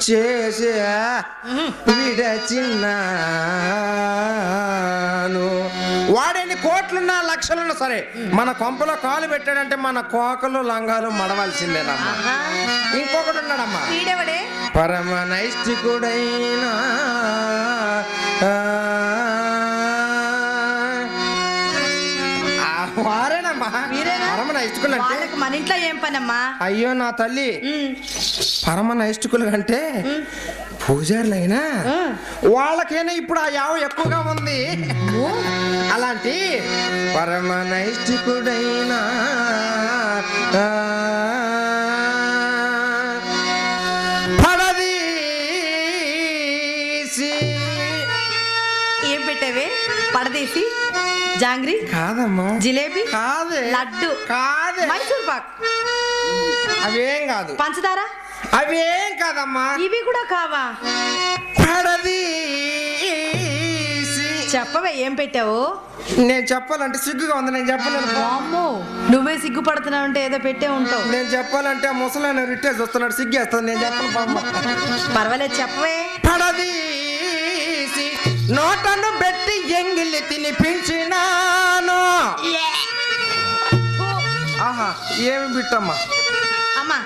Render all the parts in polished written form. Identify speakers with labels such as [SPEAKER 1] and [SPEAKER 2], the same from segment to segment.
[SPEAKER 1] చేసే విడచిన్నాను. వాడేని కోట్లున్నా లక్షలున్నా సరే మన కొంపలో కాలు పెట్టాడంటే మన కోకలు లంగాలు మడవలసిందేనమ్మా. ఇంకొకటి ఉన్నాడమ్మా, పరమ నైష్టికుడైనా వారేనమ్మా పరమ నైష్టికులు అంటే.
[SPEAKER 2] మన ఇంట్లో ఏం పనమ్మా?
[SPEAKER 1] అయ్యో నా తల్లి, పరమ నైష్టికులు అంటే పూజారులైనా వాళ్ళకైనా ఇప్పుడు ఆ యావ ఎక్కువగా ఉంది. అలాంటి పరమ నైష్టికుడైనా పడదీసి.
[SPEAKER 2] ఏం పెట్టావే? పడదీసి జాంగ్రీ
[SPEAKER 1] కాదమ్మా,
[SPEAKER 2] జిలేబీ
[SPEAKER 1] కాదే,
[SPEAKER 2] లడ్డు
[SPEAKER 1] కాదే,
[SPEAKER 2] మైసూర్ పాక్
[SPEAKER 1] అవేం కాదు,
[SPEAKER 2] పంచదార
[SPEAKER 1] అవేం కాదమ్మా,
[SPEAKER 2] ఇవి కూడా కావా?
[SPEAKER 1] పడదీసి.
[SPEAKER 2] చెప్పవే ఏం పెట్టావు?
[SPEAKER 1] నేను చెప్పాలంటే సిగ్గుగా ఉంది, నేను చెప్పలేను.
[SPEAKER 2] అమ్మో, నువ్వే సిగ్గుపడుతున్నావు అంటే ఏదో పెట్టే ఉంటావు.
[SPEAKER 1] నేను చెప్పాలంటే ఆ ముసలాయన రిటేజ్ వస్తున్నాడు, సిగ్గేస్తాను. నేను చెప్పను.
[SPEAKER 2] పర్వాలేదు చెప్పవే.
[SPEAKER 1] పడదీసి నోటను పెట్టి ఎంగిలి తినిపించినాను. ఆహా, ఏమి బిట్టమ్మా?
[SPEAKER 2] అమ్మా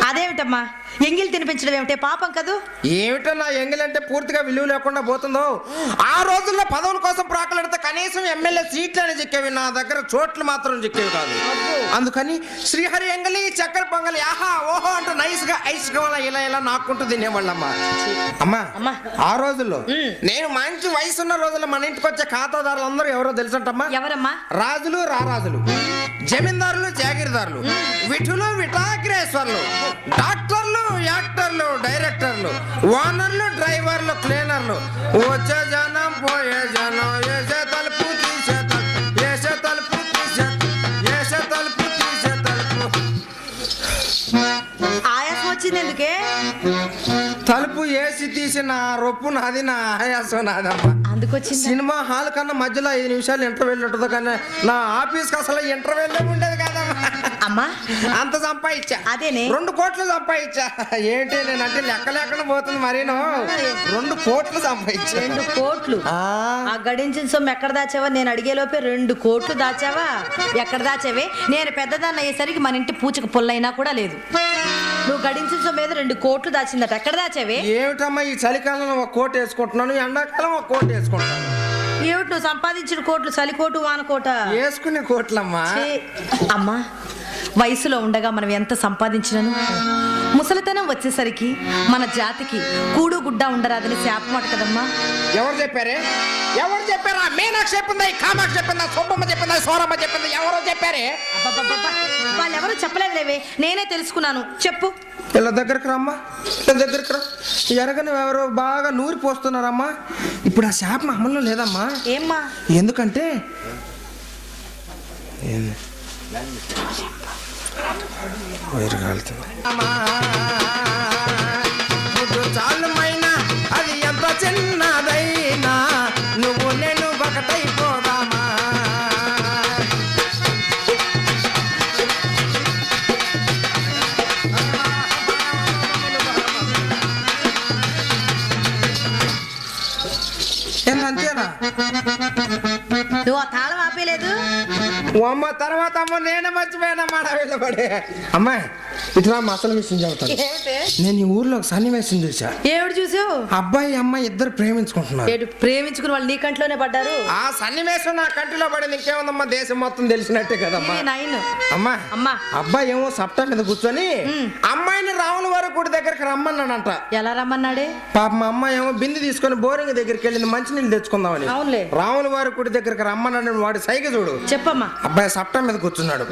[SPEAKER 2] అదేమిటమ్మా, ఎంగిల్ తినిపించడం ఏమిటే? పాపం కదూ.
[SPEAKER 1] ఏమిటో నా ఎంగిలంటే పూర్తిగా విలువ లేకుండా పోతుందో. ఆ రోజుల్లో పదవుల కోసం ప్రాకలాడితే కనీసం ఎమ్మెల్యే సీట్లు అని చిక్కేవి, నా దగ్గర చోట్లు మాత్రం చిక్కేవి కాదు. అందుకని శ్రీహరి ఎంగలి చక్కెర పొంగలి ఆహా ఓహో అంటూ నైస్ గా ఐస్ గా ఇలా ఇలా నాక్కుంటూ తినేవాళ్ళమ్మా. అమ్మా ఆ రోజుల్లో నేను మంచి వయసున్న రోజుల్లో మన ఇంటికి వచ్చే ఖాతాదారులు అందరూ ఎవరో తెలుసంటమ్మా?
[SPEAKER 2] ఎవరమ్మా?
[SPEAKER 1] రాజులు, రారాజులు, జమీందారులు, జాగీర్దారులు, విఠులు, విఠాగ్రేశ్వర్లు, డాక్టర్లు, యాక్టర్లు, డైరెక్టర్లు, ఓనర్లు, డ్రైవర్లు, క్లీనర్లు, వచ్చే జనం పోయే జనం, వేసే తలుపు తీసే తలుపు, వేసే తలుపు తీసే, వేసే తలుపు తీసే తలుపు.
[SPEAKER 2] ఆయాసం వచ్చింది ఎందుకే?
[SPEAKER 1] తలుపు వేసి తీసిన రొప్పు నాది, నా ఆయాసం నాదమ్మా.
[SPEAKER 2] అందుకొచ్చింది.
[SPEAKER 1] సినిమా హాల్ కన్నా మధ్యలో 5 నిమిషాలు ఇంటర్వెల్ ఉంటుందో కానీ నా ఆఫీస్కి అసలు ఇంటర్వెల్ ఉండేది కాదమ్మా.
[SPEAKER 2] అమ్మా
[SPEAKER 1] అంత సంపాదించా.
[SPEAKER 2] అదేనే
[SPEAKER 1] 2 కోట్లు సంపాదించా. ఏంటి నేను అంటే లెక్క లేకుండా పోతుంది మరీను. 2 కోట్లు సంపాదించా.
[SPEAKER 2] 2 కోట్లు? ఆ గడించిన సొమ్ము ఎక్కడ దాచావా? నేను అడిగే లోపే 2 కోట్లు దాచావా? ఎక్కడ దాచావే? నేను పెద్దదాన్ని అయ్యేసరికి మన ఇంటి పూచకు పొల్లైనా కూడా లేదు. నువ్వు గడించిన సొమ్ము మీద 2 కోట్లు దాచిందట. ఎక్కడ దాచావే?
[SPEAKER 1] ఏమిటమ్మా, ఈ చలికాలంలో 1 కోట్ వేసుకుంటున్నాను, ఎండాకాలం 1 కోట్ వేసుకుంటాను.
[SPEAKER 2] ఏమిటి నువ్వు సంపాదించిన కోట్లు? చలికోటు వానకోట
[SPEAKER 1] వేసుకునే కోట్లమ్మా.
[SPEAKER 2] అమ్మా వయసులో ఉండగా మనం ఎంత సంపాదించినను ముసలితనం వచ్చేసరికి మన జాతికి కూడు గుడ్డ ఉండరాదని శాపమాట కదమ్మా.
[SPEAKER 1] ఎవరు చెప్పారే? ఎవరు చెప్పారా? మీనాక్షి చెప్పిందా, కామాక్షి చెప్పిందా, సోమమ్మ చెప్పిందా, సోరమ్మ చెప్పిందా? ఎవరో చెప్పారే?
[SPEAKER 2] వాళ్ళు ఎవరు చెప్పలేదులేవే, నేనే తెలుసుకున్నాను. చెప్పు.
[SPEAKER 1] ఇలా దగ్గరికి రమ్మా, ఇలా దగ్గరికి రా. ఎరగని ఎవరో బాగా నూరి పోస్తున్నారమ్మా. ఇప్పుడు ఆ శాపం అమల్లో లేదమ్మా.
[SPEAKER 2] ఏమ్మా?
[SPEAKER 1] ఎందుకంటే చాలుమైనా అది ఎంత చిన్నదైనా నువ్వు నేను ఒకటైపోదామా. అంతేనా?
[SPEAKER 2] నువ్వు ఆ తాళం ఆపేలేదు.
[SPEAKER 1] అమ్మ తర్వాత అమ్మ నేనే మర్చిపోయానమ్మా. వెళ్ళబడే అమ్మాయి ఇట్లా అసలు విషయం చెబుతాను. నేను ఈ ఊర్లో ఒక సన్నివేశం చూసా.
[SPEAKER 2] ఏమిటి చూసావు?
[SPEAKER 1] అబ్బాయి అమ్మాయి ఇద్దరు ప్రేమించుకుంటున్నారు.
[SPEAKER 2] ప్రేమించుకుని వాళ్ళు నీ కంట్లోనే పడ్డారు.
[SPEAKER 1] ఆ సన్నివేశం నా కంటిలో పడింది. ఇంకేముందమ్మా, దేశం మొత్తం తెలిసినట్టే కదమ్మా. అమ్మా అబ్బాయి ఏమో సప్తా మీద కూర్చొని అమ్మాయిని రాముల వారి గుడి దగ్గరికి రమ్మన్నాడంట.
[SPEAKER 2] ఎలా రమ్మన్నాడే?
[SPEAKER 1] పాప మా అమ్మాయి ఏమో బింది తీసుకొని బోరింగ్ దగ్గరికి వెళ్ళింది మంచినీళ్ళు తెచ్చుకుందామని. రాముల వారి గుడి దగ్గరికి రమ్మన్నాడు. వాడి సైగ చూడు.
[SPEAKER 2] చెప్పమ్మా.
[SPEAKER 1] అబ్బాయి సప్తా మీద కూర్చున్నాడు.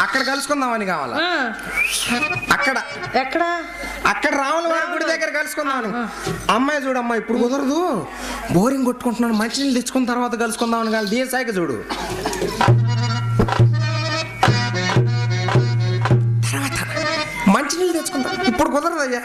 [SPEAKER 1] అక్కడ కలుసుకుందామని కావాలా? అక్కడ
[SPEAKER 2] ఎక్కడ?
[SPEAKER 1] అక్కడ రాముల వారి గుడి దగ్గర కలుసుకుందామని. అమ్మాయి చూడమ్మా, ఇప్పుడు కుదరదు, బోరింగ్ కొట్టుకుంటున్నాను, మంచినీళ్ళు తెచ్చుకున్న తర్వాత కలుసుకుందామని కాదు. దీని సైకి చూడు. తర్వాత మంచినీళ్ళు తెచ్చుకుంటా, ఇప్పుడు కుదరదయ్యా.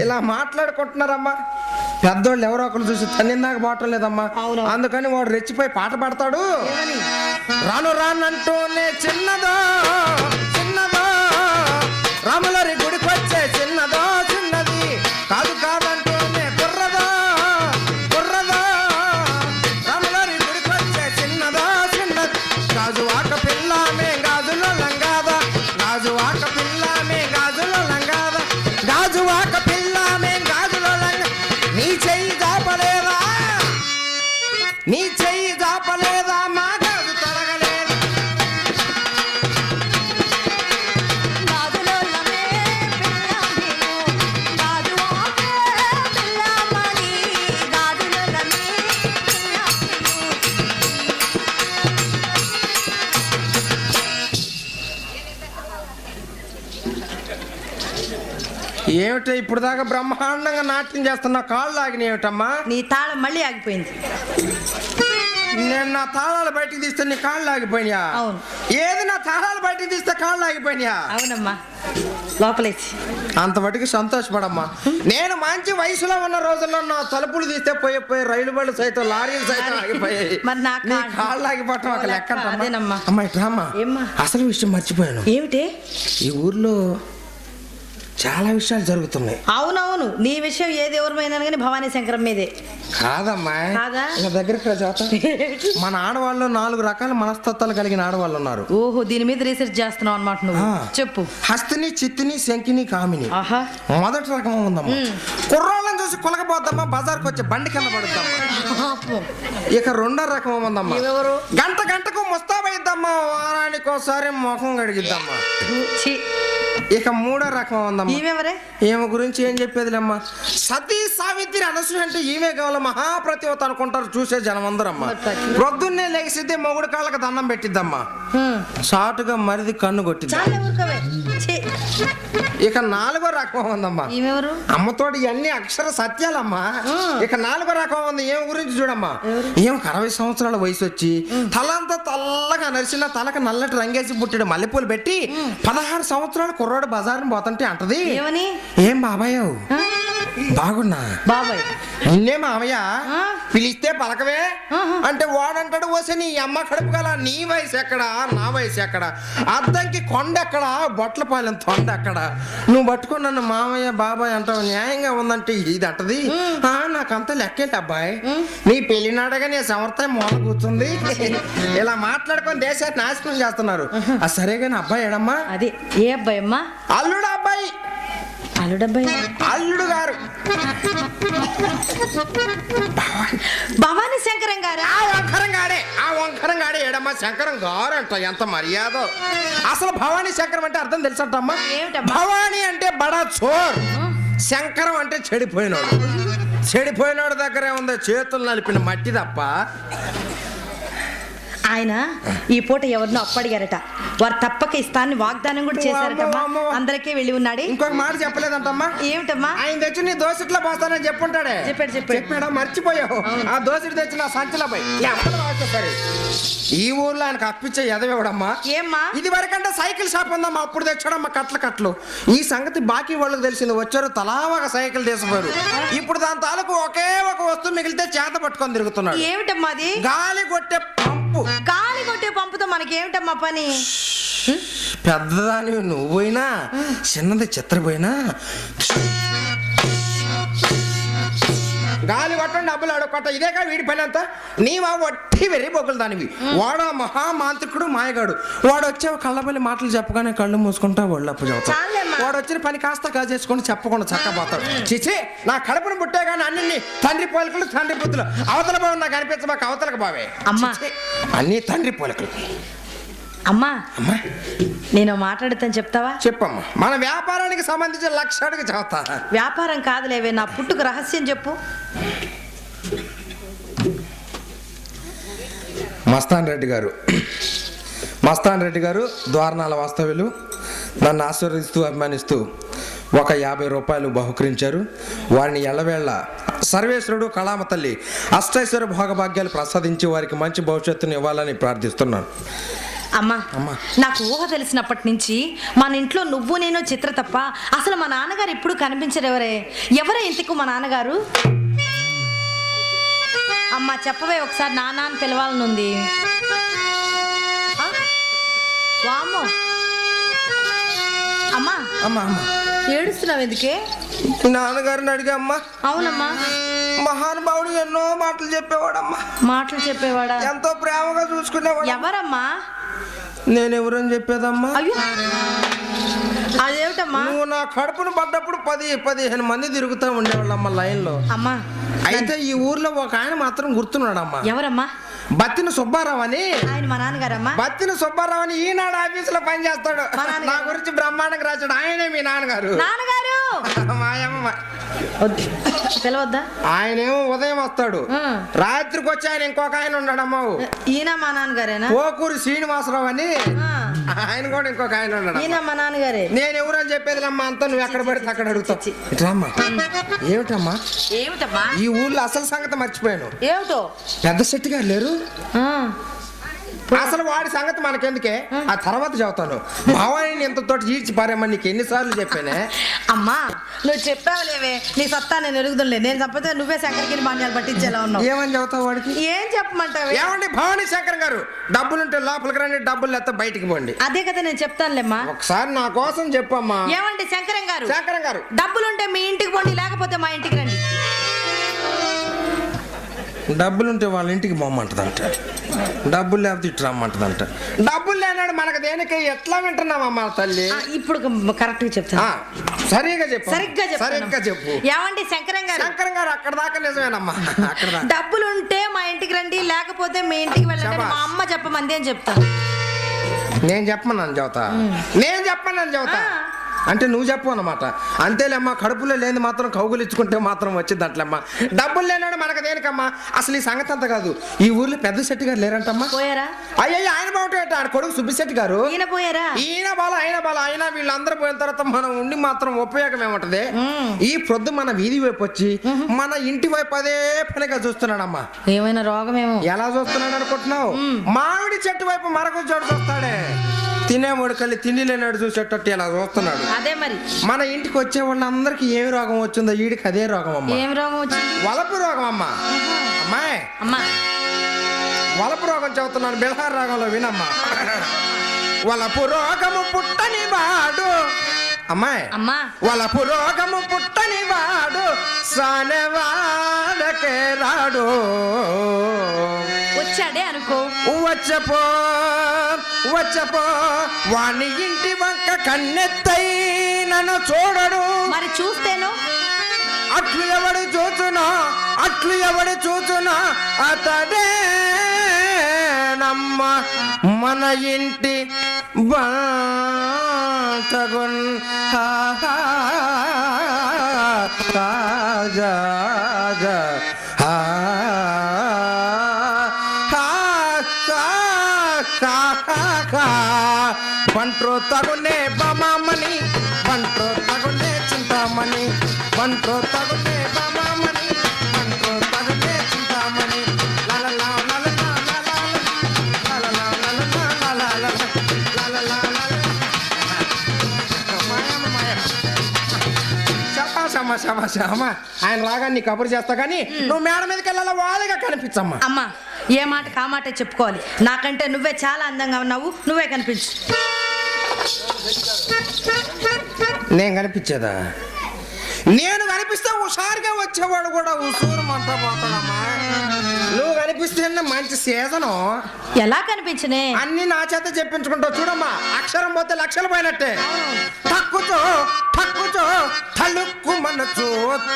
[SPEAKER 1] ఇలా మాట్లాడుకుంటున్నారమ్మా. పెద్దోళ్ళు ఎవరో ఒకరు చూసి తన్నిందాక పోవటం లేదమ్మా.
[SPEAKER 2] అవును.
[SPEAKER 1] అందుకని వాడు రెచ్చిపోయి పాట పాడతాడు.
[SPEAKER 2] ఏమని?
[SPEAKER 1] రాను రానంటూనే చిన్నదో చిన్నదో రాములరి గుడికొచ్చే చిన్నదో చిన్నది కాదు కాదంటూనే కుర్రదో కుర్రదో రాములరి గుడికొచ్చే చిన్నదో చిన్నది గాజువాక పిల్లమే గాజులో లంగాదా గాజువాక పిల్లమే గాజులో లంగాదా గాజువాక పిల్లమే గాజులో లంగా నీ చెయ్యి జాపలేదా నీ చెయ్యి జాపలేదా మా గాజు తొడగలేదా
[SPEAKER 2] గాజులోలమే పిల్లమేను, గాజువాకే పిల్లమని, గాజులోలమే
[SPEAKER 1] ఏమిటో ఇప్పుడు దాకా బ్రహ్మాండంగా నాట్యం చేస్తున్నా కాళ్ళు ఆగిన ఏమిటమ్మా?
[SPEAKER 2] నీ తాళం మళ్ళీ ఆగిపోయింది.
[SPEAKER 1] నేను నా తాళాలు బయటికి తీస్తే నీ కాళ్ళు ఆగిపోయినా?
[SPEAKER 2] అవును.
[SPEAKER 1] ఏది నా తాళాలు బయటికి తీస్తే కాళ్ళు ఆగిపోయినా?
[SPEAKER 2] అవునమ్మా, లోపలేసి.
[SPEAKER 1] అంత మటుకు సంతోషపడమ్మా. నేను మంచి వయసులో ఉన్న రోజుల్లో నా తలుపులు తీస్తే పోయి రైలు బళ్ళు సైతం లారీలు సైతం ఆగిపోయాయి.
[SPEAKER 2] మరి నా
[SPEAKER 1] నీ కాళ్ళు ఆగిపోవటం ఒక లెక్క
[SPEAKER 2] అదేనమ్మా.
[SPEAKER 1] అమ్మాయి డ్రామా
[SPEAKER 2] ఏమ్మా?
[SPEAKER 1] అసలు విషయం మర్చిపోయాను.
[SPEAKER 2] ఏమిటి?
[SPEAKER 1] ఈ ఊర్లో చాలా విషయాలు జరుగుతున్నాయి.
[SPEAKER 2] అవునవును, నీ విషయం ఏది ఎవరిమైనా కానీ భవానీ శంకరం మీదే.
[SPEAKER 1] కాదమ్మా,
[SPEAKER 2] కాదా?
[SPEAKER 1] నా దగ్గరకు జాత మన ఆడవాళ్ళు 4 రకాల మనస్తత్వాలు కలిగిన ఆడవాళ్ళు ఉన్నారు.
[SPEAKER 2] ఓహో, దీని మీద రీసెర్చ్ చేస్తున్నావు అన్నమాట నువ్వు. చెప్పు.
[SPEAKER 1] హస్తిని, చిత్తిని, శంకిని, కామిని.
[SPEAKER 2] ఆహా.
[SPEAKER 1] మొదటి రకం ఉందమ్మా. కుర్రోళ్ళని చూసి కులకపోద్దమ్మా, బజార్కి వచ్చి బండి కింద పడుద్దమ్మా. ఇక రెండో రకం ఉందమ్మా.
[SPEAKER 2] ఎవరు?
[SPEAKER 1] గంట గంటకు ముస్తాబైద్దమ్మా, వారానికి ఒకసారి ముఖం కడిగిద్దమ్మా. ఇక మూడో రకం ఉందమ్మా.
[SPEAKER 2] ఈమెవరే?
[SPEAKER 1] ఈమె గురించి ఏం చెప్పేదిలేమ్మా. సతీ సావిత్రి అనసూయ అంటే ఈమె కావాలి మహాప్రతివత అనుకుంటారు చూసే జనం అందరమ్మా. ప్రొద్దున్నే లెగిసిద్దే మొగుడు కాళ్ళకి దండం పెట్టిద్దమ్మా, సాటుగా మరిది కన్ను కొట్టిద్దా. ఇక నాలుగో రకం ఉందమ్మా.
[SPEAKER 2] ఈమెవరు?
[SPEAKER 1] అమ్మతోటి ఇవన్నీ అక్షర సత్యాలమ్మా. ఇక నాలుగో రకం ఉంది. ఏం గురించి చూడమ్మా. ఏం 60 సంవత్సరాల వయసు వచ్చి తలంతా తెల్లగా నరిసిన తలకు నల్లటి రంగేసి పుట్టిడు మల్లెపూలు పెట్టి 16 సంవత్సరాల కుర్రాడు బజార్ని పోతంటే అంటది,
[SPEAKER 2] ఏమని?
[SPEAKER 1] ఏం బాబాయ్ బాగున్నా
[SPEAKER 2] బాబాయ్
[SPEAKER 1] నిన్నే మామయ్య పిలిస్తే పలకవే అంటే వాడంటాడు, వస్తే నీ అమ్మ కడుపు గల నీ వయసు ఎక్కడా నా వయసు ఎక్కడా, అద్దంకి కొండ ఎక్కడా బొట్లపాలెం తొండ ఎక్కడా, నువ్వు పట్టుకుని నన్ను మామయ్య బాబాయ్ అంటావు న్యాయంగా ఉందంటే ఇది అంటది. నాకంతా లెక్కేంటి అబ్బాయి, నీ పెళ్లినాడగా నీ సమర్థం మూల కూర్చుంది. ఇలా మాట్లాడుకొని దేశాన్ని నాశనం చేస్తున్నారు. సరే కానీ అబ్బాయి ఏడమ్మా?
[SPEAKER 2] అదే ఏ అబ్బాయి అమ్మా?
[SPEAKER 1] అల్లుడు అబ్బాయి.
[SPEAKER 2] అల్లుడబ్బాయి?
[SPEAKER 1] అల్లుడు గారు
[SPEAKER 2] భవానీ శంకరం గారు.
[SPEAKER 1] ఆ వంకరం గాడే ఏడమ్మా శంకరం గారు అంట. ఎంత మర్యాద. అసలు భవానీ శంకరం అంటే అర్థం తెలుసంటమ్మా. భవానీ అంటే బడా చోర్, శంకరం అంటే చెడిపోయినాడు. చెడిపోయినాడు దగ్గరే ఉంది చేతులు నలిపిన మట్టి తప్ప.
[SPEAKER 2] ఆయన ఈ పూట ఎవరినో అప్పడిగారట, వారు తప్పక ఇస్తాన్ని వాగ్దానం కూడా చేశారటమ్మా. అందరికీ వెళ్ళి ఉన్నాడే.
[SPEAKER 1] ఇంకొక మాట చెప్పలేదంటమ్మా.
[SPEAKER 2] ఏమిటమ్మా?
[SPEAKER 1] ఆయన తెచ్చి నీ దోసిట్లో పోస్తానని చెప్పుంటాడే. చెప్పాడా? మర్చిపోయావు. ఆ దోసిటి తెచ్చి నా సంచిలో పోయి సరే. ఈ ఊర్లో ఆయనకు అప్పించే ఎదవేవడమ్మా.
[SPEAKER 2] ఏమ్మా?
[SPEAKER 1] ఇది వరకంటే సైకిల్ షాప్ ఉందమ్మా, అప్పుడు తెచ్చాడమ్మా కట్లు. ఈ సంగతి బాకీ వాళ్ళకి తెలిసింది, వచ్చారు తలా ఒక సైకిల్ తీసిపోయారు. ఇప్పుడు దాని తాలూకు ఒకే ఒక వస్తువు మిగిలితే చేత పట్టుకొని తిరుగుతున్నాడు.
[SPEAKER 2] ఏమిటమ్మా అది?
[SPEAKER 1] గాలి కొట్టే పంపు.
[SPEAKER 2] గాలి కొట్టే పంపుతో మనకేమిటమ్మా పని?
[SPEAKER 1] పెద్దదాని నువ్వు పోయినా చిన్నది చిత్రపోయినా గాలి కొట్టండి డబ్బులు అడగొట్ట. ఇదేగా వీడి పని అంతా. నీవా వట్టి వెర్రి బొగ్గులు దానివి. వాడు మహామాంత్రికుడు మాయగాడు. వాడు వచ్చే కళ్ళబల్లి మాటలు చెప్పగానే కళ్ళు మూసుకుంటా వాళ్ళు అప్పు చెబుతాడు. వాడు వచ్చిన పని కాస్త కాజేసుకొని చెప్పకుండా చక్కపోతాడు. చిచి, నా కడుపును పుట్టే కానీ అన్ని తండ్రి పోలికలు తండ్రి బుద్ధులు. అవతల బాబు నాకు అనిపించమాక అవతలకు బావే
[SPEAKER 2] అమ్మా.
[SPEAKER 1] అన్ని తండ్రి పోలికలు.
[SPEAKER 2] అమ్మా
[SPEAKER 1] అమ్మా
[SPEAKER 2] నేను మాట్లాడుతాను, చెప్తావా?
[SPEAKER 1] చెప్పమ్మా. మన వ్యాపారానికి సంబంధించిన లక్ష్యానికి చెబుతా.
[SPEAKER 2] వ్యాపారం కాదులేవే, నా పుట్టుకు రహస్యం చెప్పు.
[SPEAKER 1] మస్తాన్ రెడ్డి గారు ద్వారనాల వాస్తవ్యులు నన్ను ఆశీర్వదిస్తూ అభిమానిస్తూ ఒక 50 రూపాయలు బహుకరించారు. వారిని ఎల్లవేళ సర్వేశ్వరుడు కళామ తల్లి అష్టైశ్వర భోగభాగ్యాలు ప్రసాదించి వారికి మంచి భవిష్యత్తును ఇవ్వాలని ప్రార్థిస్తున్నాను.
[SPEAKER 2] అమ్మా, నాకు ఊహ తెలిసినప్పటి నుంచి మన ఇంట్లో నువ్వు నేను చిత్ర తప్ప అసలు మా నాన్నగారు ఎప్పుడు కనిపించరు. ఎవరే ఇంతకు మా నాన్నగారు? అమ్మా చెప్పవే ఒకసారి నాన్న అని పిలవాలనుంది. వామ్మో అమ్మా
[SPEAKER 1] అమ్మా అమ్మా
[SPEAKER 2] ఏడుస్తున్నావు ఎందుకే?
[SPEAKER 1] నాన్నగారిని అడిగా అమ్మా.
[SPEAKER 2] అవునమ్మా.
[SPEAKER 1] మహానుభావుడు ఎన్నో మాటలు చెప్పేవాడమ్మా.
[SPEAKER 2] మాటలు చెప్పేవాడా?
[SPEAKER 1] ఎంతో ప్రేమగా చూసుకునేవాడు.
[SPEAKER 2] ఎవరమ్మా?
[SPEAKER 1] నేనెవరని చెప్పేదమ్మా?
[SPEAKER 2] అయ్యో అదేమిటమ్మా?
[SPEAKER 1] నువ్వు నా కడుపును పడ్డప్పుడు 10-15 మంది తిరుగుతూ ఉండేవాళ్ళమ్మా లైన్లో.
[SPEAKER 2] అమ్మా
[SPEAKER 1] అయితే ఈ ఊర్లో ఒక ఆయన మాత్రం గుర్తున్నాడమ్మా.
[SPEAKER 2] ఎవరమ్మా?
[SPEAKER 1] బత్తిన సుబ్బారావు అని.
[SPEAKER 2] ఆయన మా నాన్నగారమ్మా.
[SPEAKER 1] బత్తిన సుబ్బారావు అని ఈనాడు ఆఫీసులో పని చేస్తాడు. నా గురించి బ్రహ్మాండంగా రాశాడు. ఆయనే మీ నాన్నగారు.
[SPEAKER 2] నాన్నగారు
[SPEAKER 1] మాయమ్మ
[SPEAKER 2] పిలవద్దా?
[SPEAKER 1] ఆయనేమో ఉదయం వస్తాడు, రాత్రికి వచ్చి ఆయన ఇంకొక ఆయన ఉన్నాడమ్మా.
[SPEAKER 2] ఈయన మా నాన్నగారేనా?
[SPEAKER 1] పోకూరి శ్రీనివాసరావు అని ఆయన కూడా ఇంకొక ఆయన ఉన్నాడు.
[SPEAKER 2] ఈయన మా నాన్నగారే.
[SPEAKER 1] నేను ఎవరని చెప్పేది అమ్మా, అంతా నువ్వు ఎక్కడ పడితే అక్కడ అడుగుతావు. ఇట్రామ్మా. ఏమిటమ్మా?
[SPEAKER 2] ఏమిటమ్మా?
[SPEAKER 1] ఈ ఊర్లో అసలు సంగతి మర్చిపోయాను.
[SPEAKER 2] ఏమిటో?
[SPEAKER 1] పెద్ద శెట్టి గారు లేరు. అసలు వాడి సంగతి మనకెందుకే, ఆ తర్వాత చెబుతాను. మావాడిని ఇంతతోటి ఈడ్చి పారేమని నీకు ఎన్నిసార్లు చెప్పానే.
[SPEAKER 2] అమ్మా నువ్వు చెప్పావులేవే, నీ సత్తా నేను ఎరుగుదలే. నేను తప్పితే నువ్వే శంకరగిరి మాన్యాలు పట్టించేలా ఉన్నావు.
[SPEAKER 1] ఏమని చెబుతావు వాడికి?
[SPEAKER 2] ఏం చెప్పమంటావు?
[SPEAKER 1] ఏమండి భవానీ శంకర్ గారు, డబ్బులుంటే లోపలికి రండి, డబ్బులు లేకపోతే బయటికి పోండి.
[SPEAKER 2] అదే కదా నేను చెప్తానులేమ్మా.
[SPEAKER 1] ఒకసారి నా కోసం చెప్పమ్మా.
[SPEAKER 2] ఏమండి శంకరం గారు?
[SPEAKER 1] శంకరం గారు,
[SPEAKER 2] డబ్బులుంటే మీ ఇంటికి పోండి, లేకపోతే మా ఇంటికి రండి.
[SPEAKER 1] డబ్బులుంటే వాళ్ళ ఇంటికి పోమ్మంటదంట, డబ్బులు లేకపోతే ఇటు రమ్మంటదంట. డబ్బులు లేనాడు మనకు దేనికి ఎట్లా వింటున్నామమ్మా తల్లి?
[SPEAKER 2] ఇప్పుడు కరెక్ట్ గా చెప్తా.
[SPEAKER 1] సరిగ్గా చెప్పు.
[SPEAKER 2] సరిగ్గా చెప్పు. ఏమండి శంకరం గారు?
[SPEAKER 1] శంకరం గారు అక్కడ దాకా నిజమేనమ్మా. అక్కడ
[SPEAKER 2] డబ్బులుంటే మా ఇంటికి రండి, లేకపోతే మీ ఇంటికి వెళ్ళండి. మా అమ్మ చెప్పమంది అని చెప్తాను.
[SPEAKER 1] నేను చెప్పమన్నాను చెబుతా. నేను చెప్పమన్నాను చెబుతా అంటే నువ్వు చెప్పు అన్నమాట. అంతేలేమ్మా, కడుపులో లేని మాత్రం కౌగులు ఇచ్చుకుంటే మాత్రం వచ్చింది అట్లమ్మా. డబ్బులు లేనాడు మనకు దేనికమ్మా. అసలు ఈ సంగతి అంతా కాదు. ఈ ఊర్లో పెద్ద శెట్టి గారు లేరంటమ్మా.
[SPEAKER 2] పోయారా?
[SPEAKER 1] అయ్యో ఆయన బాగుంటాడు, ఆయన కొడుకు సుబ్బిశెట్టి గారు.
[SPEAKER 2] ఈయన పోయారా? ఈయన
[SPEAKER 1] బాల ఆయన వీళ్ళందరూ పోయిన తర్వాత మనం ఉండి మాత్రం ఉపయోగం ఏమంటది? ఈ ప్రొద్దు మన వీధి వైపు వచ్చి మన ఇంటి వైపు అదే పనిగా చూస్తున్నాడమ్మా.
[SPEAKER 2] ఏమైనా రోగమేమో.
[SPEAKER 1] ఎలా చూస్తున్నాడు అనుకుంటున్నావు? మామిడి చెట్టు వైపు మరొక చోటు చూస్తాడే. తినేవాడు కళ్ళి తిండి లేనాడు చూసేటట్టు ఇలా చూస్తున్నాడు.
[SPEAKER 2] అదే మరి
[SPEAKER 1] మన ఇంటికి వచ్చే వాళ్ళందరికి ఏమి రోగం వచ్చిందో వీడికి అదే రోగం అమ్మా.
[SPEAKER 2] ఏం రోగం వచ్చింది?
[SPEAKER 1] వలపు రోగం అమ్మా. అమ్మాయి
[SPEAKER 2] అమ్మా
[SPEAKER 1] వలపు రోగం చెబుతున్నాను, బిల్హార్ రాగంలో వినమ్మా. వలపు రోగము పుట్టని వాడు, అమ్మాయి
[SPEAKER 2] అమ్మా
[SPEAKER 1] వలపు రోగము పుట్టని వాడు సానవాడకే రాడు.
[SPEAKER 2] వచ్చాడే అనుకో.
[SPEAKER 1] వచ్చపో వాణి ఇంటి వంక కన్నెత్తై నన్ను చూడడు.
[SPEAKER 2] మరి చూస్తేను
[SPEAKER 1] అట్లు ఎవడు చూచునా అతడే నమ్మ మన ఇంటి బాటగున్. పంట్రో తగునే బమామని, పంట్రో తగునే చింతామణి, పంట్రో తగునే బమామని, పంట్రో తగునే చింతామణి. శబాషమ్మా, ఆయన రాగా నీ కబురు చేస్తా కానీ నువ్వు మేడ మీదకి వెళ్ళాలా వాదిగా కనిపించమ్మా.
[SPEAKER 2] అమ్మా ఏ మాట కామాటే చెప్పుకోవాలి. నాకంటే నువ్వే చాలా అందంగా ఉన్నావు, నువ్వే కనిపించు.
[SPEAKER 1] నేను కనిపించేదా? నేను కనిపిస్తే హుషారుగా వచ్చేవాడు కూడా ఉసూరు మంట పోతాడమ్మా. నువ్వు కనిపిస్తే మంచి సీజను.
[SPEAKER 2] ఎలా కనిపించనే?
[SPEAKER 1] అన్ని నా చేత చెప్పించుకుంటావు చూడమ్మా. అక్షరం పోతే లక్షలు పోయినట్టే. తక్కుచో తలుక్కు మనచో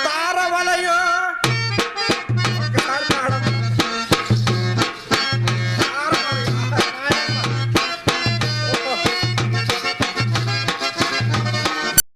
[SPEAKER 1] తారవలయో